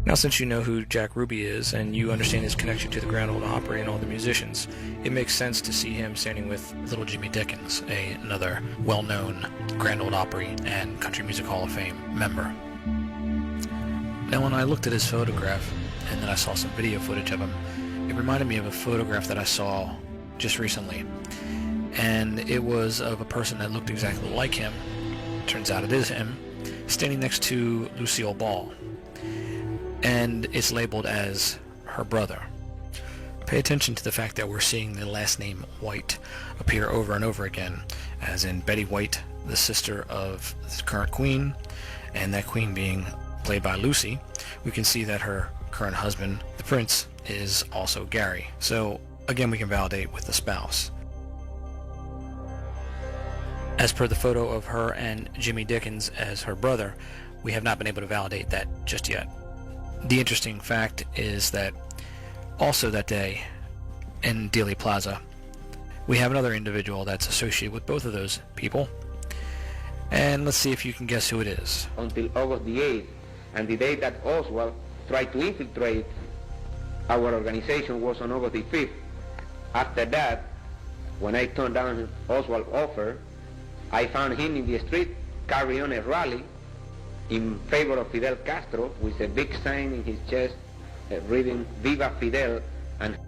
Now, since you know who Jack Ruby is and you understand his connection to the Grand Ole Opry and all the musicians, it makes sense to see him standing with little Jimmy Dickens, another well-known Grand Ole Opry and Country Music Hall of Fame member. Now, when I looked at his photograph and then I saw some video footage of him, it reminded me of a photograph that I saw just recently. And it was of a person that looked exactly like him, turns out it is him, standing next to Lucille Ball. And it's labeled as her brother. Pay attention to the fact that we're seeing the last name White appear over and over again, as in Betty White, the sister of the current queen, and that queen being played by Lucy. We can see that her current husband, the prince, is also Gary. So again, we can validate with the spouse. As per the photo of her and Jimmy Dickens as her brother, we have not been able to validate that just yet. The interesting fact is that also that day in Dealey Plaza, we have another individual that's associated with both of those people. And let's see if you can guess who it is. Until August the 8th, and the day that Oswald tried to infiltrate our organization was on August the 5th. After that, when I turned down Oswald's offer, I found him in the street carrying on a rally in favor of Fidel Castro with a big sign in his chest reading Viva Fidel. And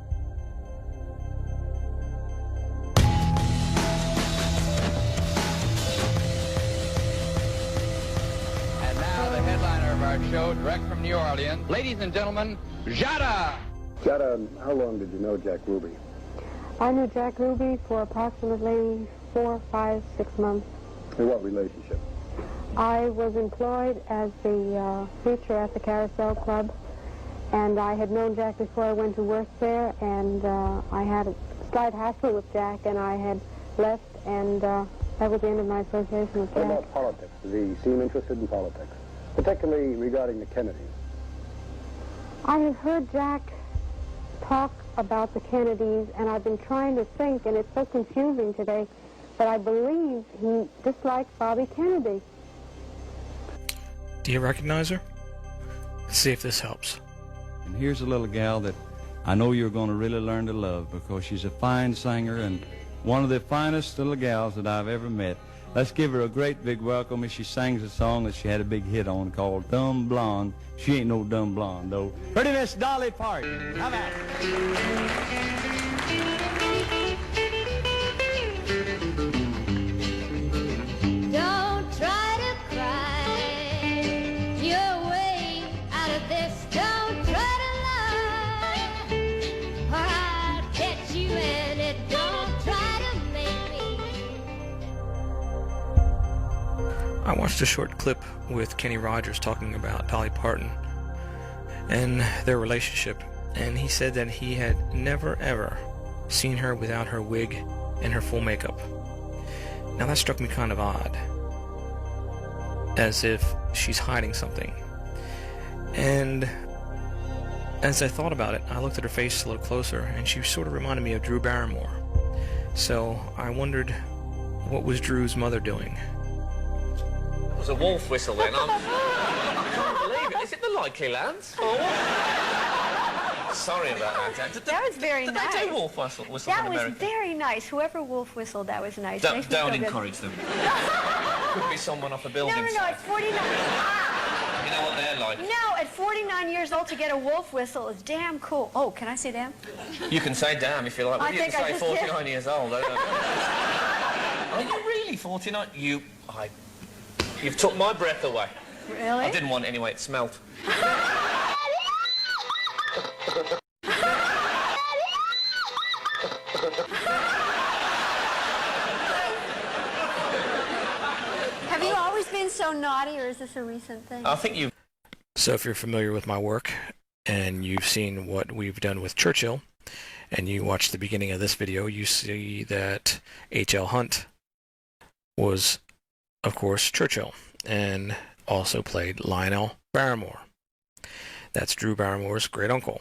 now the headliner of our show, direct from New Orleans. Ladies and gentlemen, Jada! Jada, how long did you know Jack Ruby? I knew Jack Ruby for approximately 4, 5, 6 months. In what relationship? I was employed as the feature at the Carousel Club, and I had known Jack before I went to work there, and I had a slight hassle with Jack, and I had left, and that was the end of my association with What Jack. about politics? Did he seem interested in politics, particularly regarding the Kennedys? I have heard Jack talk about the Kennedys, and I've been trying to think, and it's so confusing today, but I believe he disliked Bobby Kennedy. Do you recognize her? Let's see if this helps. And here's a little gal that I know you're going to really learn to love, because she's a fine singer and one of the finest little gals that I've ever met. Let's give her a great big welcome as she sings a song that she had a big hit on called Dumb Blonde. She ain't no dumb blonde, though. Pretty Miss Dolly Parton. How about it? Don't try to cry your way out of this. Don't try to lie, or I'll catch you in it. Don't try to make me. I watched a short clip with Kenny Rogers talking about Dolly Parton and their relationship, and he said that he had never ever seen her without her wig and her full makeup. Now that struck me kind of odd, as if she's hiding something. And as I thought about it, I looked at her face a little closer, and she sort of reminded me of Drew Barrymore. So I wondered, what was Drew's mother doing? It was a wolf whistle then. I can't believe it. Is it the Likely Lads? Oh. Sorry about that. That was very did nice. Did they do wolf whistles That in was America? very nice. Whoever wolf whistled, that was nice. Makes me Don't feel good. encourage them. Could be someone off a building No, site. at 49. You know what they're like. No, at 49 years old to get a wolf whistle is damn cool. Oh, can I say damn? You can say damn if you like. I But you can think I say just did. 49 years old. I don't know. Are you really 49? You've took my breath away. Really? I didn't want it anyway. It smelt. Have you always been so naughty, or is this a recent thing? I think you. So if you're familiar with my work and you've seen what we've done with Churchill, and you watch the beginning of this video, you see that H.L. Hunt was, of course, Churchill, and also played Lionel Barrymore. That's Drew Barrymore's great uncle.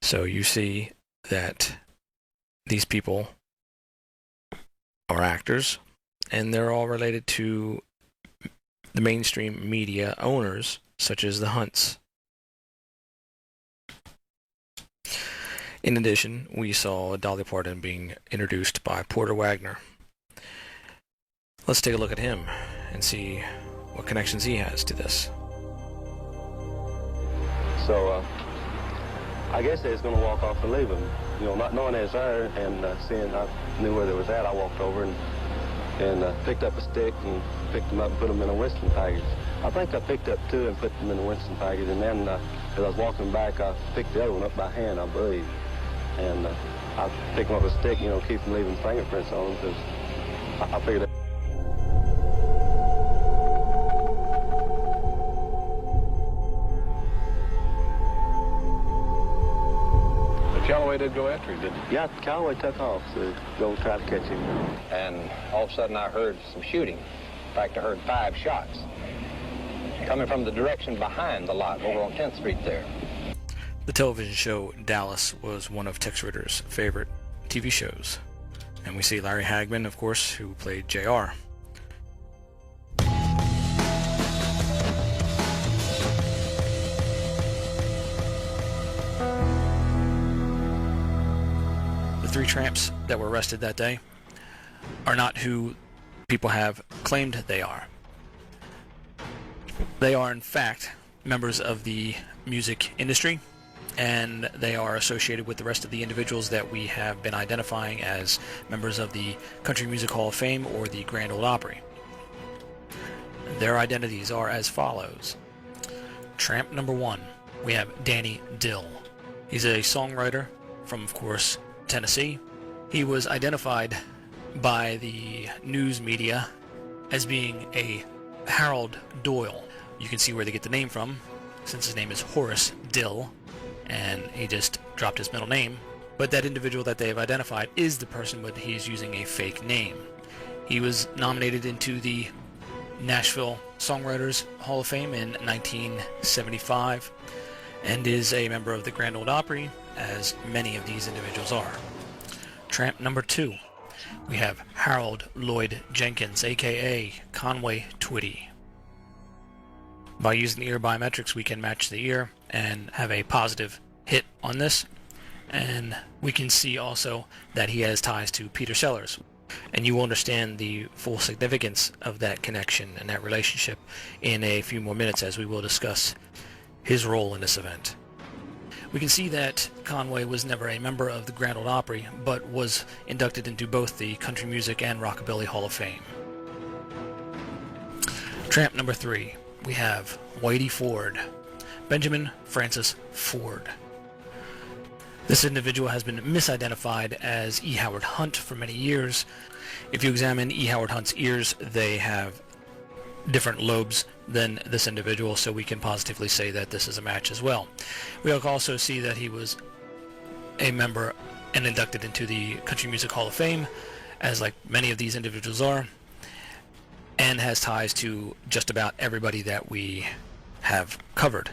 So you see that these people are actors, and they're all related to the mainstream media owners, such as the Hunts. In addition, we saw Dolly Parton being introduced by Porter Wagner. Let's take a look at him and see what connections he has to this. So I guess they was going to walk off and leave him. You know, not knowing they was there and seeing I knew where they was at, I walked over and picked up a stick and picked them up and put them in a Winston package. I think I picked up two and put them in a Winston package, and then as I was walking back, I picked the other one up by hand, I believe. And I picked them up with a stick, you know, keep from leaving fingerprints on them, because I figured Calloway did go after him, didn't he? Yeah, Calloway took off to go try to catch him. And all of a sudden I heard some shooting. In fact, I heard 5 shots coming from the direction behind the lot over on 10th Street there. The television show Dallas was one of Tex Ritter's favorite TV shows. And we see Larry Hagman, of course, who played JR. The 3 tramps that were arrested that day are not who people have claimed they are. They are, in fact, members of the music industry, and they are associated with the rest of the individuals that we have been identifying as members of the Country Music Hall of Fame or the Grand Ole Opry. Their identities are as follows. Tramp number 1, we have Danny Dill. He's a songwriter from, of course, Tennessee. He was identified by the news media as being a Harold Doyle. You can see where they get the name from, since his name is Horace Dill, and he just dropped his middle name. But that individual that they have identified is the person, but he is using a fake name. He was nominated into the Nashville Songwriters Hall of Fame in 1975 and is a member of the Grand Ole Opry, as many of these individuals are. Tramp number 2, we have Harold Lloyd Jenkins, aka Conway Twitty. By using the ear biometrics, we can match the ear and have a positive hit on this. And we can see also that he has ties to Peter Sellers. And you will understand the full significance of that connection and that relationship in a few more minutes as we will discuss his role in this event. We can see that Conway was never a member of the Grand Ole Opry, but was inducted into both the Country Music and Rockabilly Hall of Fame. Tramp number 3, we have Whitey Ford, Benjamin Francis Ford. This individual has been misidentified as E. Howard Hunt for many years. If you examine E. Howard Hunt's ears, they have different lobes than this individual, so we can positively say that this is a match as well. We also see that he was a member and inducted into the Country Music Hall of Fame, as like many of these individuals are, and has ties to just about everybody that we have covered.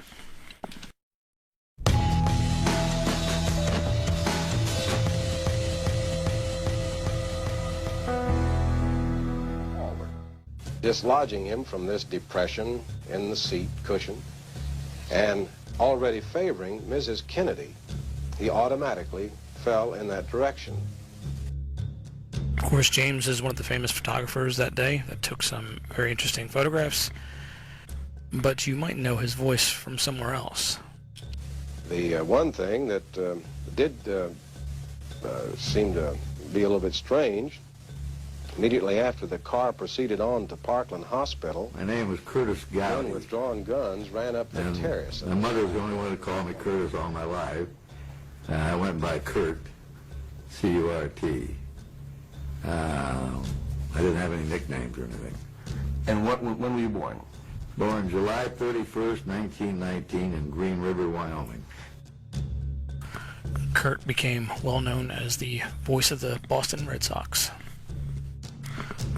Dislodging him from this depression in the seat cushion and already favoring Mrs. Kennedy, he automatically fell in that direction. Of course, James is one of the famous photographers that day that took some very interesting photographs, but you might know his voice from somewhere else. The one thing that did seem to be a little bit strange, immediately after the car proceeded on to Parkland Hospital, my name was Curtis Gowdy. Men with drawn guns ran up the terrace. My mother was the only one to call me Curtis all my life. I went by Kurt, C-U-R-T. I didn't have any nicknames or anything. And when were you born? Born July 31st, 1919 in Green River, Wyoming. Kurt became well known as the voice of the Boston Red Sox.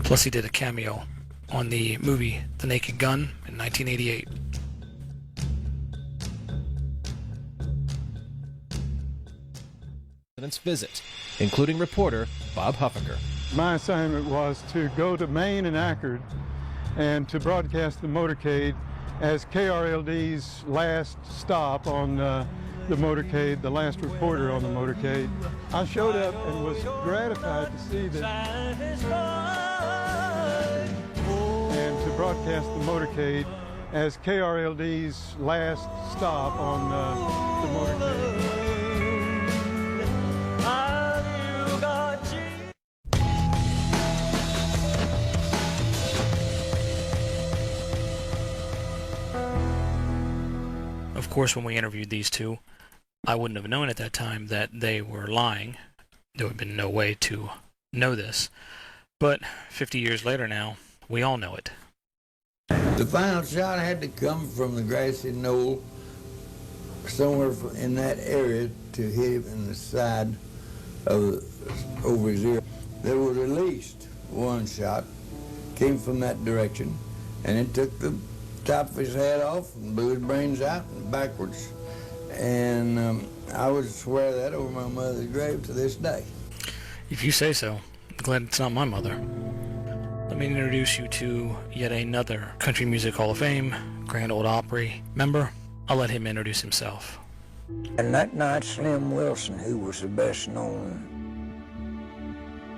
Plus he did a cameo on the movie The Naked Gun in 1988. Visit, including reporter Bob Huffaker. My assignment was to go to Maine and Acard and to broadcast the motorcade as KRLD's last stop on the motorcade, the last reporter on the motorcade. I showed up and was gratified to see that and to broadcast the motorcade as KRLD's last stop on the motorcade. Of course, when we interviewed these two, I wouldn't have known at that time that they were lying. There would have been no way to know this. But 50 years later now, we all know it. The final shot had to come from the grassy knoll somewhere in that area to hit him in the side of over his ear. There was at least one shot, came from that direction, and it took the top of his head off and blew his brains out and backwards. And I would swear that over my mother's grave to this day. If you say so. I'm glad it's not my mother. Let me introduce you to yet another Country Music Hall of Fame, Grand Ole Opry member. I'll let him introduce himself. And that night, Slim Wilson, who was the best known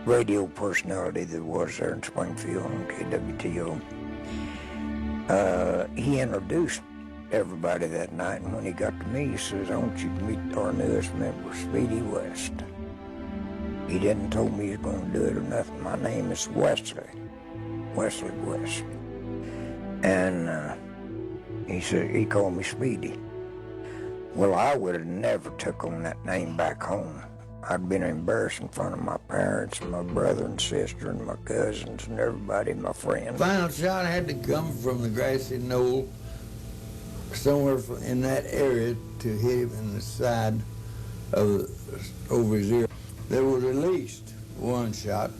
radio personality there was there in Springfield on KWTO, he introduced everybody that night, and when he got to me, he says, "I want you to meet our newest member, Speedy West." He didn't tell me he was going to do it or nothing. My name is Wesley West. And he said, he called me Speedy. Well, I would have never took on that name back home. I'd been embarrassed in front of my parents and my brother and sister and my cousins and everybody, my friends. Final shot had to come from the grassy knoll somewhere in that area to hit him in the side of over his ear. There was at least one shot,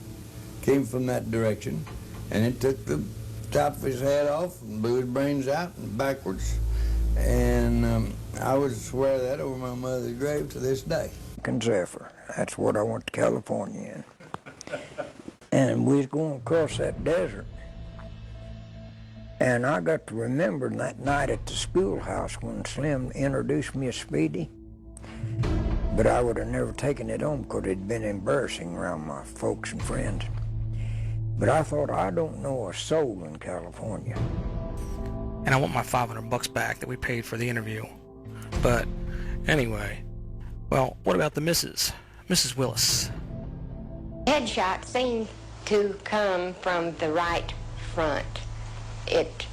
came from that direction, and it took the top of his head off and blew his brains out and backwards. And I would swear that over my mother's grave to this day. Zephyr, that's what I went to California in. And we was going across that desert. And I got to remember that night at the schoolhouse when Slim introduced me as Speedy. But I would have never taken it on because it'd been embarrassing around my folks and friends. But I thought, I don't know a soul in California. And I want my $500 back that we paid for the interview. But anyway, well, what about the Mrs. Willis? Headshot seemed to come from the right front. It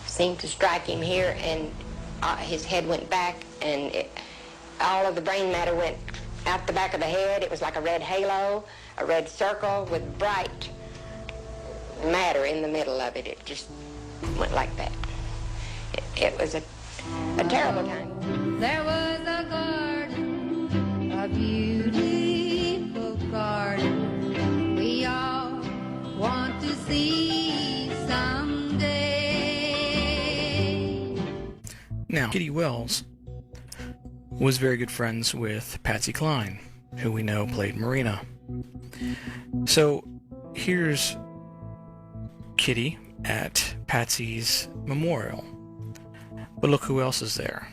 seemed to strike him here, and his head went back, and all of the brain matter went out the back of the head. It was like a red halo, a red circle with bright matter in the middle of it. It just went like that. It was a terrible time. There was a garden, a beautiful garden, we all want to see someday. Now, Kitty Wells was very good friends with Patsy Cline, who we know played Marina. So here's Kitty at Patsy's memorial. But look who else is there.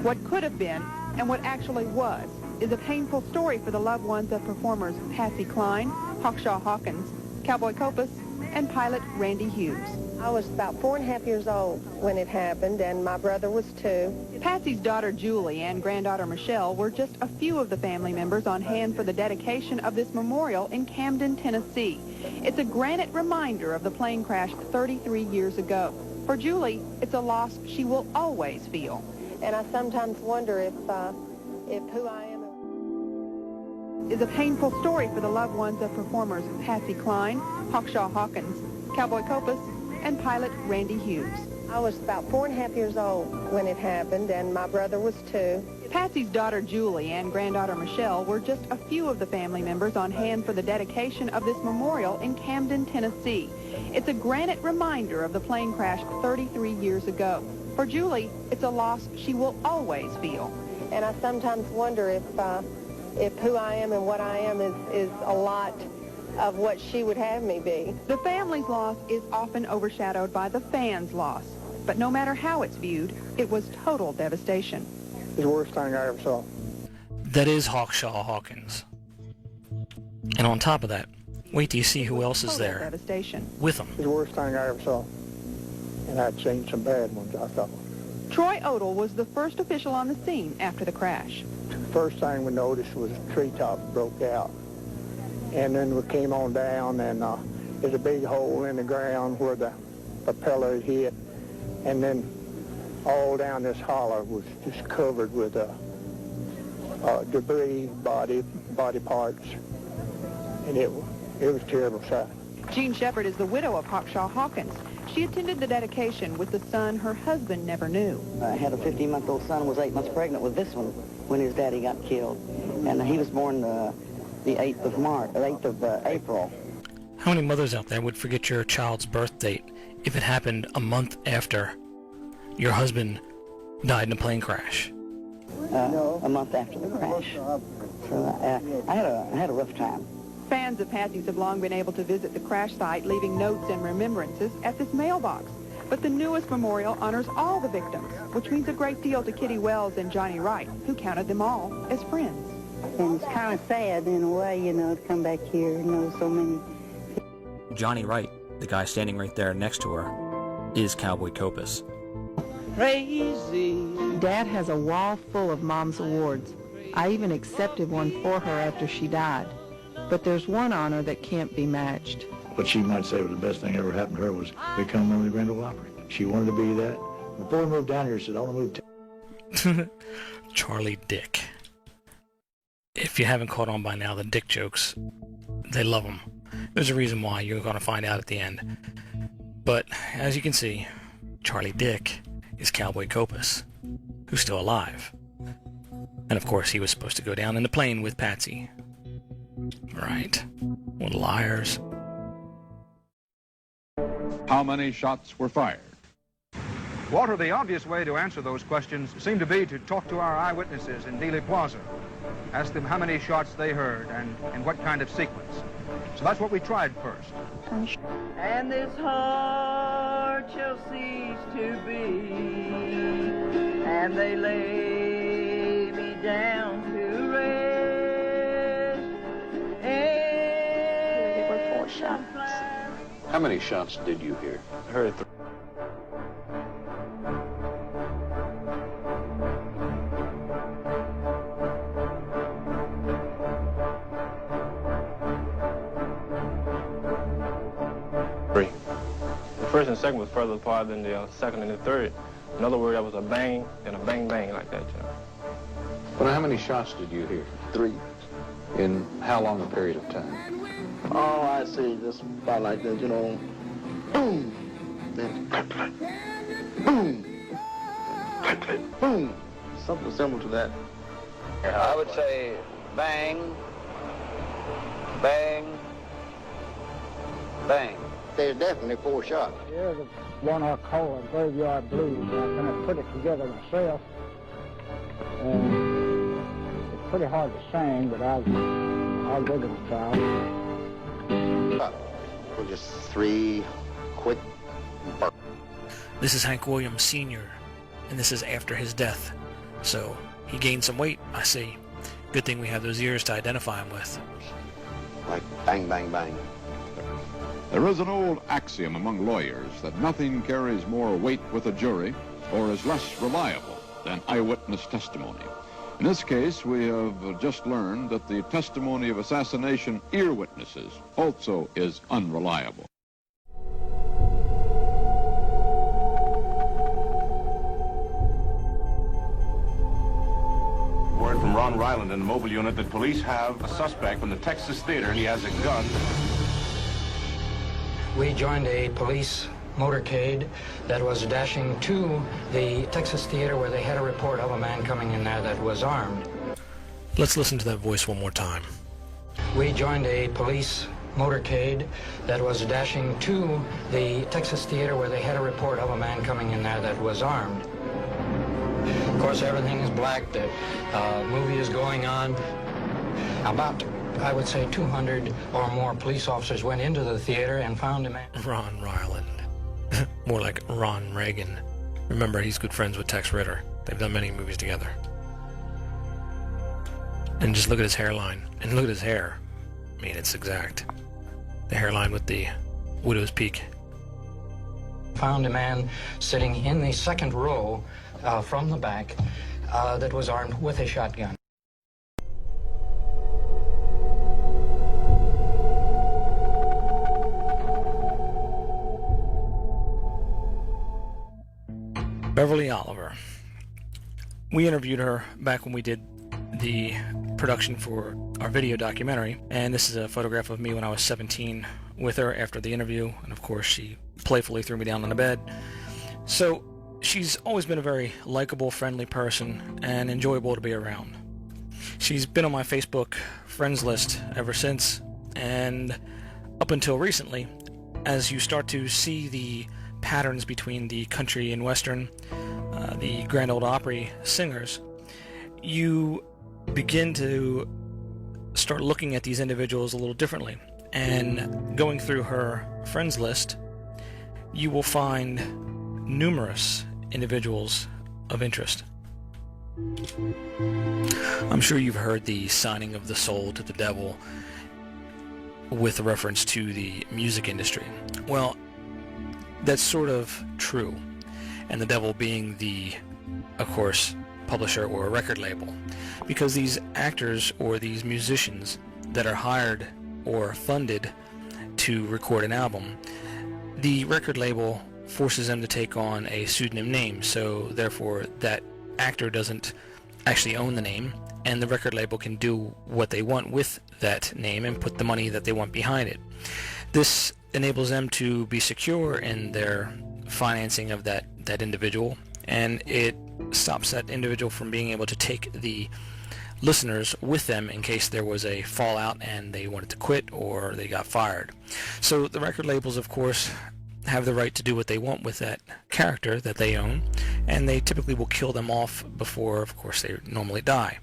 What could have been and what actually was is a painful story for the loved ones of performers Patsy Cline, Hawkshaw Hawkins, Cowboy Copas, and pilot Randy Hughes. I was about 4.5 years old when it happened, and my brother was 2. Patsy's daughter Julie and granddaughter Michelle were just a few of the family members on hand for the dedication of this memorial in Camden, Tennessee. It's a granite reminder of the plane crash 33 years ago. For Julie, it's a loss she will always feel. And I sometimes wonder if who I am is a painful story for the loved ones of performers Patsy Cline, Hawkshaw Hawkins, Cowboy Copas, and pilot Randy Hughes. I was about 4.5 years old when it happened, and my brother was 2. Patsy's daughter Julie and granddaughter Michelle were just a few of the family members on hand for the dedication of this memorial in Camden, Tennessee. It's a granite reminder of the plane crash 33 years ago. For Julie, it's a loss she will always feel. And I sometimes wonder if who I am and what I am is a lot of what she would have me be. The family's loss is often overshadowed by the fans' loss. But no matter how it's viewed, it was total devastation. It's the worst thing I ever saw. That is Hawkshaw Hawkins. And on top of that, wait till you see who else is there Devastation. with him. It's the worst thing I ever saw. And I'd seen some bad ones, I thought. Troy Odell was the first official on the scene after the crash. The first thing we noticed was treetops broke out. And then we came on down, and there's a big hole in the ground where the propeller hit. And then all down this hollow was just covered with debris, body parts. And it was a terrible sight. Jean Shepard is the widow of Hawkshaw Hawkins. She attended the dedication with the son her husband never knew. I had a 15-month-old son who was 8 months pregnant with this one when his daddy got killed. And he was born the 8th of April. How many mothers out there would forget your child's birth date if it happened a month after your husband died in a plane crash? A month after the crash. So I had a rough time. Fans of Patsy's have long been able to visit the crash site, leaving notes and remembrances at this mailbox. But the newest memorial honors all the victims, which means a great deal to Kitty Wells and Johnny Wright, who counted them all as friends. And it's kind of sad in a way, you know, to come back here and know so many. Johnny Wright, the guy standing right there next to her, is Cowboy Copas. Crazy. Dad has a wall full of Mom's awards. I even accepted one for her after she died. But there's one honor that can't be matched. What she might say was the best thing ever happened to her was become a member of the Grand Ole Opry. She wanted to be that. Before we moved down here, she said, I want to move to... Charlie Dick. If you haven't caught on by now, the Dick jokes, they love them. There's a reason why, you're going to find out at the end. But, as you can see, Charlie Dick is Cowboy Copas, who's still alive. And of course, he was supposed to go down in the plane with Patsy. Right. What liars. How many shots were fired? Walter, the obvious way to answer those questions seemed to be to talk to our eyewitnesses in Dealey Plaza. Ask them how many shots they heard and in what kind of sequence. So that's what we tried first. And this heart shall cease to beat, and they lay me down to rest. There were 4 shots. How many shots did you hear? I heard 3. The first and second was further apart than the second and the third. In other words, that was a bang and a bang bang like that, you know. Well, how many shots did you hear? 3. In how long a period of time? Oh, I see. Just about like that, you know. Boom! Then clap, clap. Boom! Clap, clap. Boom! Something similar to that. I would say bang, bang, bang. There's definitely 4 shots. Here's the one I call a Graveyard Blues. I kind of put it together myself. And it's pretty hard to sing, but I'll give it a try. Well, just 3 quick bursts. This is Hank Williams Sr., and this is after his death. So, he gained some weight, I see. Good thing we have those ears to identify him with. Like bang, bang, bang. There is an old axiom among lawyers that nothing carries more weight with a jury or is less reliable than eyewitness testimony. In this case, we have just learned that the testimony of assassination ear witnesses also is unreliable. Word from Ron Ryland in the mobile unit that police have a suspect from the Texas Theater. He has a gun. We joined a police motorcade that was dashing to the Texas Theater where they had a report of a man coming in there that was armed. Let's listen to that voice one more time. We joined a police motorcade that was dashing to the Texas Theater where they had a report of a man coming in there that was armed. Of course, everything is black. The movie is going on. About I would say 200 or more police officers went into the theater and found a man. Ron Ryland. More like Ron Reagan. Remember, he's good friends with Tex Ritter. They've done many movies together. And just look at his hairline. And look at his hair. I mean, it's exact. The hairline with the widow's peak. Found a man sitting in the second row from the back that was armed with a shotgun. Beverly Oliver. We interviewed her back when we did the production for our video documentary, and this is a photograph of me when I was 17 with her after the interview, and of course she playfully threw me down on the bed. So she's always been a very likable, friendly person and enjoyable to be around. She's been on my Facebook friends list ever since, and up until recently, as you start to see the patterns between the country and western, the Grand Ole Opry singers, you begin to start looking at these individuals a little differently. And going through her friends list, you will find numerous individuals of interest. I'm sure you've heard the signing of the soul to the devil with reference to the music industry. Well, that's sort of true, and the devil being the, of course, publisher or a record label, because these actors or these musicians that are hired or funded to record an album, the record label forces them to take on a pseudonym name, so therefore that actor doesn't actually own the name, and the record label can do what they want with that name and put the money that they want behind it. This enables them to be secure in their financing of that individual, and it stops that individual from being able to take the listeners with them in case there was a fallout and they wanted to quit or they got fired. So the record labels, of course, have the right to do what they want with that character that they own, and they typically will kill them off before, of course, they normally die.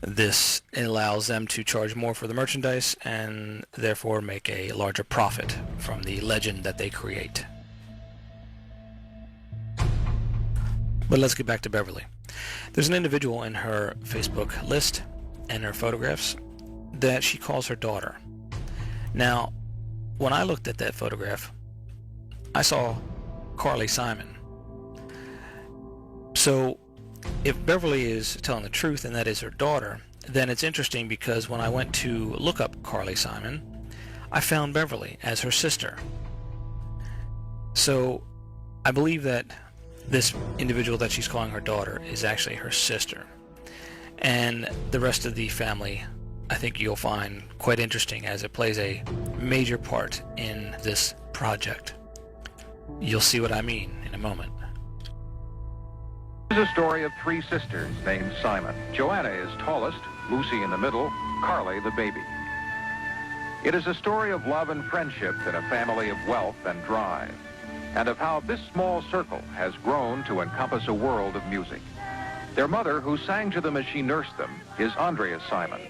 This allows them to charge more for the merchandise and therefore make a larger profit from the legend that they create. But let's get back to Beverly. There's an individual in her Facebook list and her photographs that she calls her daughter. Now, when I looked at that photograph, I saw Carly Simon. So if Beverly is telling the truth and that is her daughter, then it's interesting because when I went to look up Carly Simon, I found Beverly as her sister. So I believe that this individual that she's calling her daughter is actually her sister. And the rest of the family, I think you'll find quite interesting as it plays a major part in this project. You'll see what I mean in a moment. This is a story of three sisters named Simon. Joanna is tallest, Lucy in the middle, Carly the baby. It is a story of love and friendship in a family of wealth and drive, and of how this small circle has grown to encompass a world of music. Their mother, who sang to them as she nursed them, is Andrea Simon.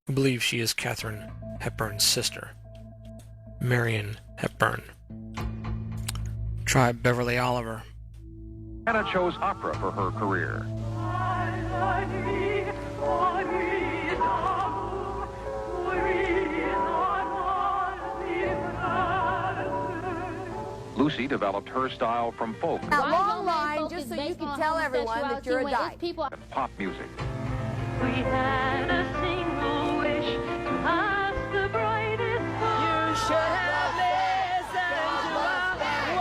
I believe she is Katharine Hepburn's sister, Marion Hepburn. Try Beverly Oliver. Anna chose opera for her career. Lucy developed her style from folk Now, long line, just so you can tell everyone that you're a dyke. and pop music. We had a single wish to ask the brightest star. You should have listened to our words.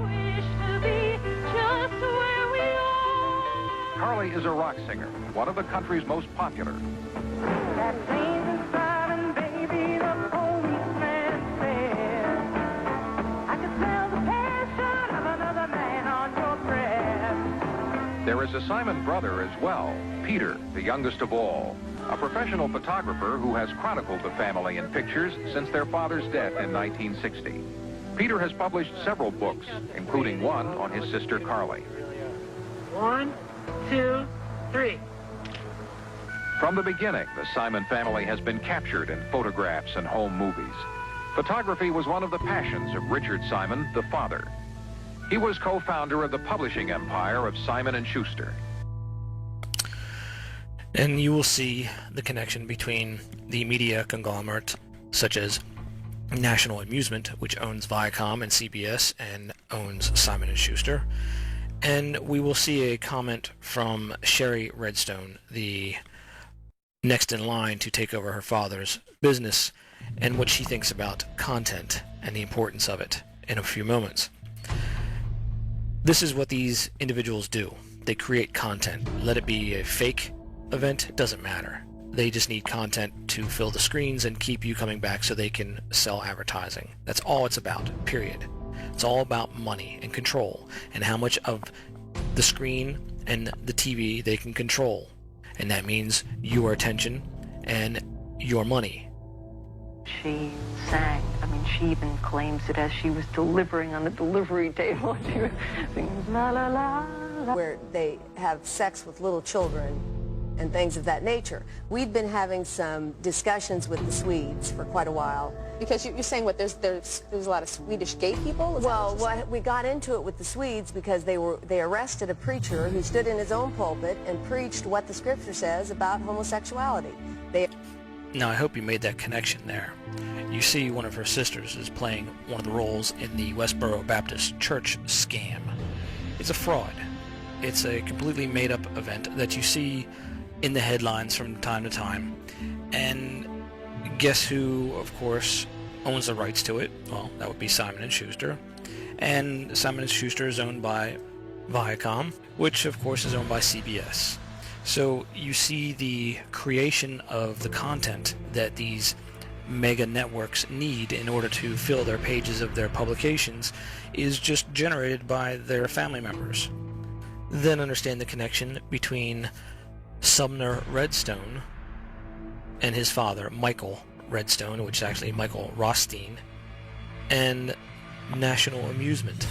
Wish to be just where we are. Carly is a rock singer, one of the country's most popular. That pain inside and baby, the policeman said, I can smell the passion of another man on your breath. There is a Simon brother as well, Peter, the youngest of all. a professional photographer who has chronicled the family in pictures since their father's death in 1960. Peter has published several books, including one on his sister Carly. 1, 2, 3. From the beginning, the Simon family has been captured in photographs and home movies. Photography was one of the passions of Richard Simon, the father. He was co-founder of the publishing empire of Simon & Schuster. And you will see the connection between the media conglomerate, such as National Amusement, which owns Viacom and CBS and owns Simon & Schuster. And we will see a comment from Sherry Redstone, the next in line to take over her father's business, and what she thinks about content and the importance of it in a few moments. This is what these individuals do. They create content. Let it be a fake event, it doesn't matter. They just need content to fill the screens and keep you coming back so they can sell advertising. That's all it's about, period. It's all about money and control and how much of the screen and the TV they can control. And that means your attention and your money. She sang. I mean, she even claims it as she was delivering on the delivery table. She was singing la la la la. Where they have sex with little children and things of that nature. We've been having some discussions with the Swedes for quite a while. Because you're saying what, there's a lot of Swedish gay people? Well, we got into it with the Swedes because they arrested a preacher who stood in his own pulpit and preached what the scripture says about homosexuality. Now, I hope you made that connection there. You see one of her sisters is playing one of the roles in the Westboro Baptist Church scam. It's a fraud. It's a completely made-up event that you see in the headlines from time to time. And guess who, of course, owns the rights to it? Well, that would be Simon & Schuster. And Simon & Schuster is owned by Viacom, which, of course, is owned by CBS. So you see the creation of the content that these mega networks need in order to fill their pages of their publications is just generated by their family members. Then understand the connection between Sumner Redstone and his father, Michael Redstone, which is actually Michael Rothstein, and National Amusement.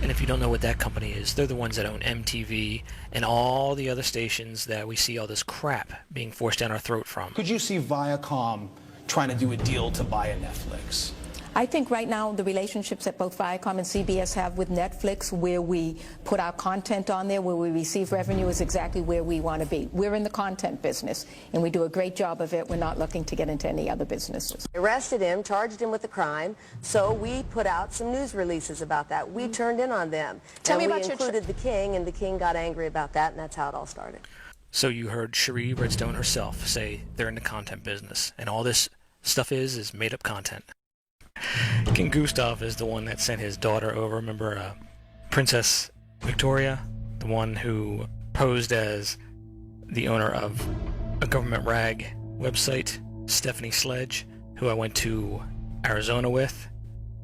And if you don't know what that company is, they're the ones that own MTV and all the other stations that we see all this crap being forced down our throat from. Could you see Viacom trying to do a deal to buy a Netflix? I think right now the relationships that both Viacom and CBS have with Netflix, where we put our content on there, where we receive revenue, is exactly where we want to be. We're in the content business, and we do a great job of it. We're not looking to get into any other businesses. They arrested him, charged him with a crime, so we put out some news releases about that. We turned in on them. Tell me we about included the king, and the king got angry about that, and that's how it all started. So you heard Sherry Redstone herself say they're in the content business, and all this stuff is made-up content. King Gustav is the one that sent his daughter over. Remember Princess Victoria, the one who posed as the owner of a government rag website, Stephanie Sledge, who I went to Arizona with,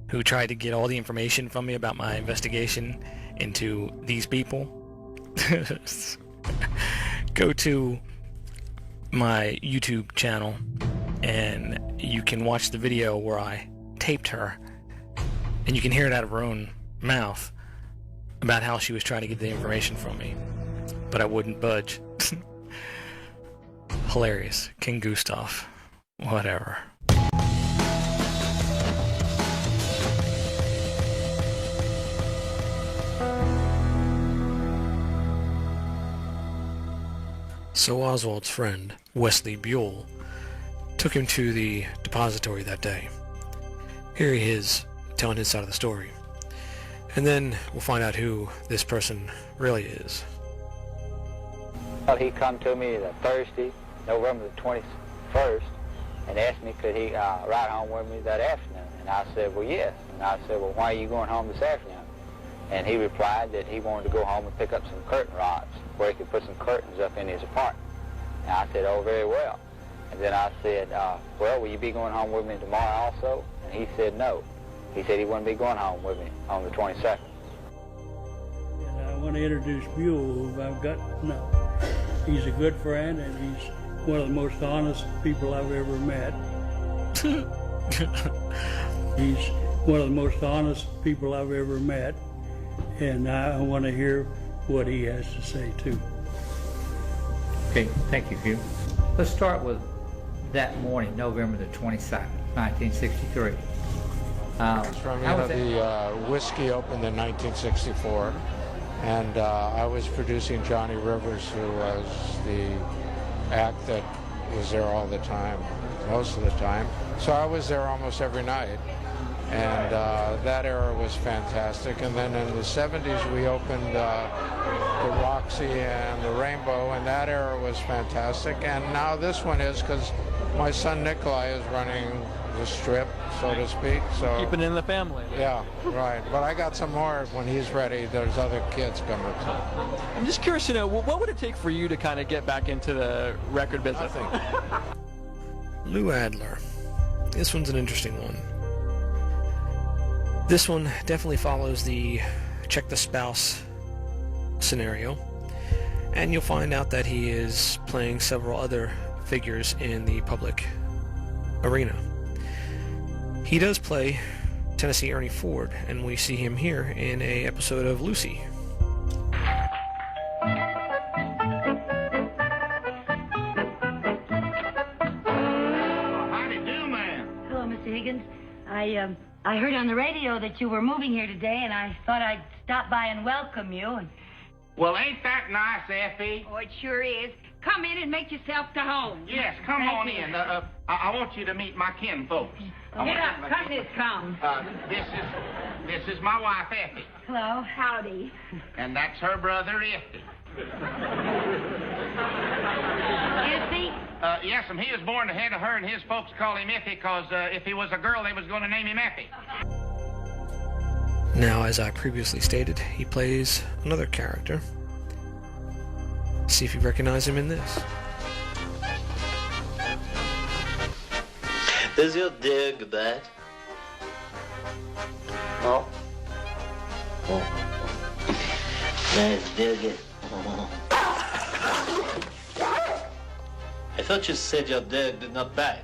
who tried to get all the information from me about my investigation into these people. Go to my YouTube channel and you can watch the video where I taped her, and you can hear it out of her own mouth about how she was trying to get the information from me, but I wouldn't budge. Hilarious. King Gustav. Whatever. So Oswald's friend, Wesley Buell, took him to the depository that day. Here he is, telling his side of the story. And then we'll find out who this person really is. Well, he come to me Thursday, November the 21st, and asked me could he ride home with me that afternoon. And I said, well, yes. And I said, well, why are you going home this afternoon? And he replied that he wanted to go home and pick up some curtain rods where he could put some curtains up in his apartment. And I said, oh, very well. And then I said, well, will you be going home with me tomorrow also? And he said no. He said he wouldn't be going home with me on the 22nd. And I want to introduce Buell, who I've got now. He's a good friend, and he's one of the most honest people I've ever met. He's one of the most honest people I've ever met, and I want to hear what he has to say too. Okay, thank you, Hugh. Let's start with that morning, November the 22nd, 1963. The whiskey opened in 1964, and I was producing Johnny Rivers, who was the act that was there all the time, most of the time. So I was there almost every night, and that era was fantastic. And then in the 70s, we opened the Roxy and the Rainbow, and that era was fantastic. And now this one is, because my son Nikolai is running the strip, so to speak. So keeping it in the family. Yeah, right. But I got some more when he's ready. There's other kids coming. So. I'm just curious to know, what would it take for you to kind of get back into the record business? Lou Adler. This one's an interesting one. This one definitely follows the check the spouse scenario, and you'll find out that he is playing several other figures in the public arena. He does play Tennessee Ernie Ford, and we see him here in an episode of Lucy. I heard on the radio that you were moving here today, and I thought I'd stop by and welcome you. Well, ain't that nice, Effie? Oh, it sure is. Come in and make yourself to home. Yes, come Thank on you. in. I want you to meet my kinfolks. Get up, cut this come. This is my wife, Effie. Hello, howdy. And that's her brother, Effie. Effie? Yes, and he was born ahead of her, and his folks call him Effie because if he was a girl, they was going to name him Effie. Now, as I previously stated, he plays another character. See if you recognize him in this. Does your dig that? No. Let's dig it. I thought you said your dog did not bite.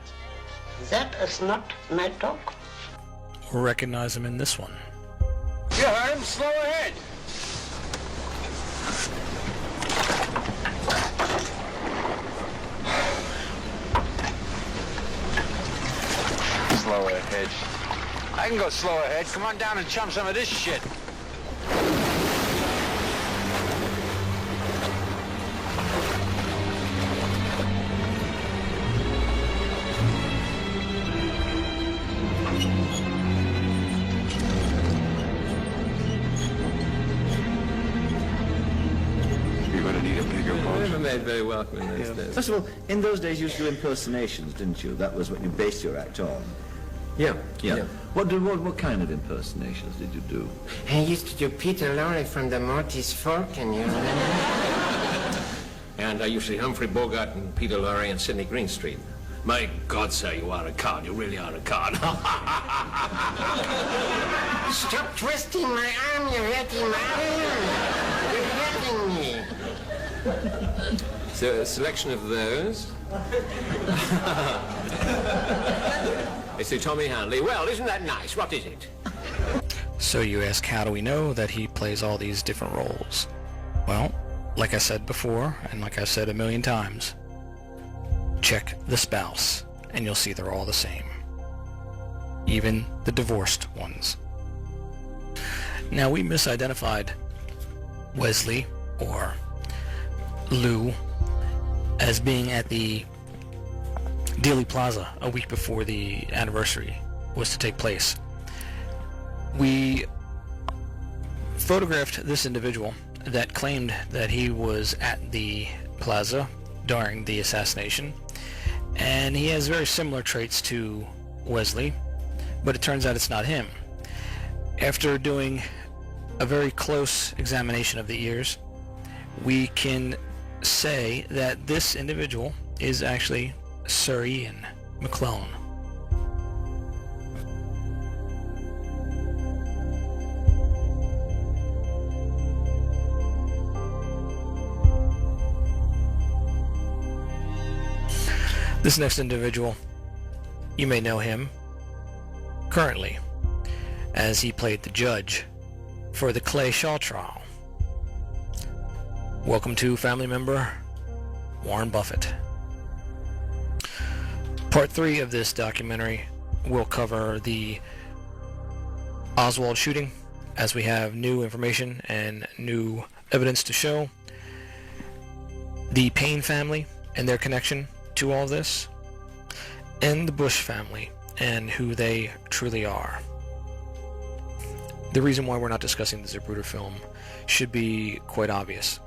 That is not my dog. Or recognize him in this one. You heard him. Slow ahead. Slow ahead. I can go slow ahead. Come on down and chum some of this shit. Made very welcome in those days. First of all, in those days you used to do impersonations, didn't you? That was what you based your act on. Yeah. What kind of impersonations did you do? I used to do Peter Lorre from the Morty's Fork, and you remember? And I used to see Humphrey Bogart and Peter Lorre and Sidney Greenstreet. My God, sir, you are a card. You really are a card. Stop twisting my arm, you're hurting my arm. You're hurting me. So a selection of those. It's the Tommy Hanley. Well, isn't that nice? What is it? So you ask, how do we know that he plays all these different roles? Well, like I said before, and like I've said a million times, check the spouse, and you'll see they're all the same. Even the divorced ones. Now, we misidentified Wesley, or Lou, as being at the Dealey Plaza a week before the anniversary was to take place. We photographed this individual that claimed that he was at the plaza during the assassination, and he has very similar traits to Wesley, but it turns out it's not him. After doing a very close examination of the ears, we can say that this individual is actually Sir Ian McClellan. This next individual, you may know him currently as he played the judge for the Clay Shaw trial. Welcome to family member Warren Buffett. Part 3 of this documentary will cover the Oswald shooting, as we have new information and new evidence to show, the Payne family and their connection to all this, and the Bush family and who they truly are. The reason why we're not discussing the Zapruder film should be quite obvious.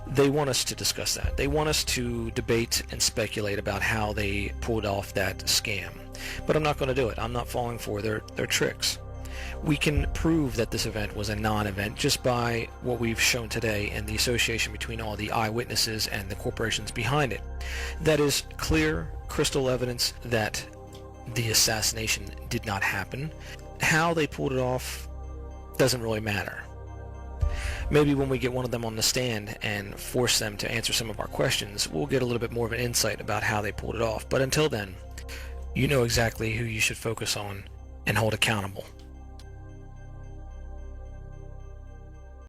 They want us to discuss that. They want us to debate and speculate about how they pulled off that scam. But I'm not going to do it. I'm not falling for their tricks. We can prove that this event was a non-event just by what we've shown today and the association between all the eyewitnesses and the corporations behind it. That is clear, crystal evidence that the assassination did not happen. How they pulled it off doesn't really matter. Maybe when we get one of them on the stand and force them to answer some of our questions, we'll get a little bit more of an insight about how they pulled it off. But until then, you know exactly who you should focus on and hold accountable.